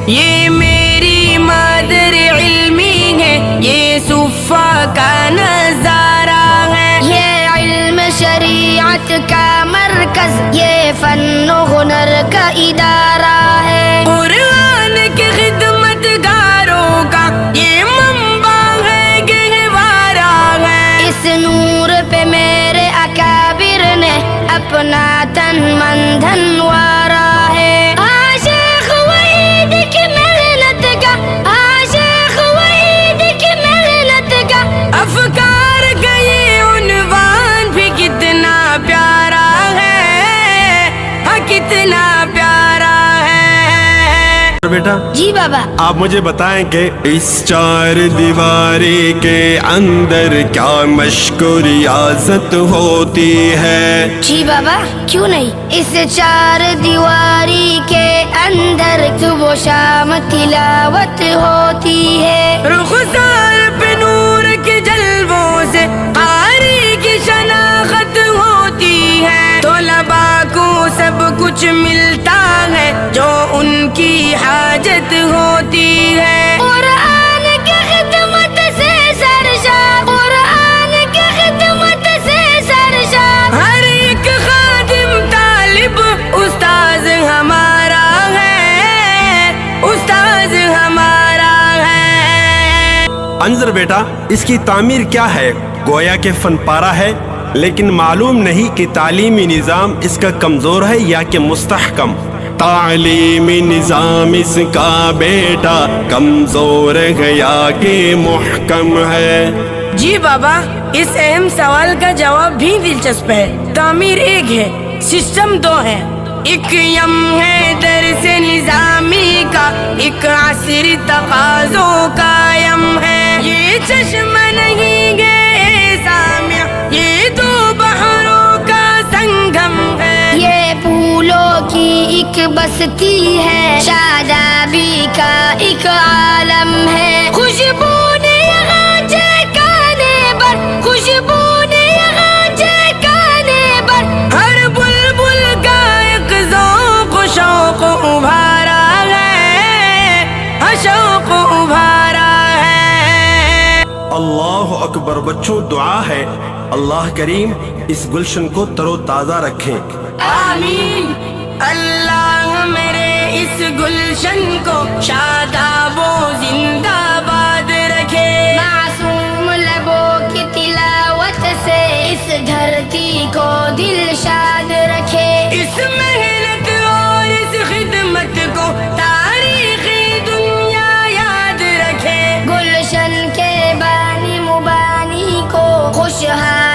یہ میری مادر علمی ہے، یہ صفا کا نظارہ ہے، یہ علم شریعت کا مرکز، یہ فن و ہنر کا ادارہ ہے، قرآن کے خدمت گاروں کا یہ منبع ہے، گہوارہ ہے، اس نور پہ میرے اکابر نے اپنا تن من دھنوارا ہے، عاشق وحید کی محنت کا، عاشق وحید کی محنت کا، افکار کا یہ عنوان بھی کتنا پیارا ہے، ہاں کتنا پیارا ہے۔ بیٹا جی بابا۔ آپ مجھے بتائیں کہ اس چار دیواری کے اندر کیا مشق و ریاضت ہوتی ہے؟ جی بابا کیوں نہیں، اس چار دیواری کے اندر صبح و شام تلاوت ہوتی ہے، رخسار پہ نور کے جلووں سے قاری کی شناخت ہوتی ہے، طلباء کو سب کچھ ملتا ہے جو ان کی حاجت ہوتی ہے، قرآن کی خدمت سے سرشار، قرآن کی خدمت سے سرشار، ہر ایک خادم طالب استاذ ہمارا ہے، استاذ ہمارا ہے۔ انظر بیٹا اس کی تعمیر کیا ہے؟ گویا کہ فن پارہ ہے، لیکن معلوم نہیں کہ تعلیمی نظام اس کا کمزور ہے یا کہ مستحکم۔ تعلیمی نظام اس کا بیٹا کمزور ہے یا کہ محکم ہے؟ جی بابا اس اہم سوال کا جواب بھی دلچسپ ہے۔ تعمیر ایک ہے، سسٹم دو ہے، ایک یم ہے درس نظامی کا، ایک عصری تقاضوں کا یم ہے، یہ چشمہ نہیں ہے سامع، یہ دو بحروں کا سنگم ہے، یہ پھولوں کی ایک بستی ہے، شادابی کا ایک عالم ہے، خوشبو نے یہاں چہکانے بر، خوشبو نے یہاں چہکانے بر، ہر بلبل کا ایک ذوق و شوق ابھارا ہے، ہر شوق ابھارا ہے۔ اللہ اکبر۔ بچوں دعا ہے اللہ کریم اس گلشن کو تر و تازہ رکھیں۔ آمین۔ اللہ میرے اس گلشن کو شاداب و زندہ باد رکھے، معصوم لبوں کی تلاوت سے اس دھرتی کو دل شاد رکھے، اس محنت اور اس خدمت کو تاریخی دنیا یاد رکھے، گلشن کے بانی مبانی کو خوشحال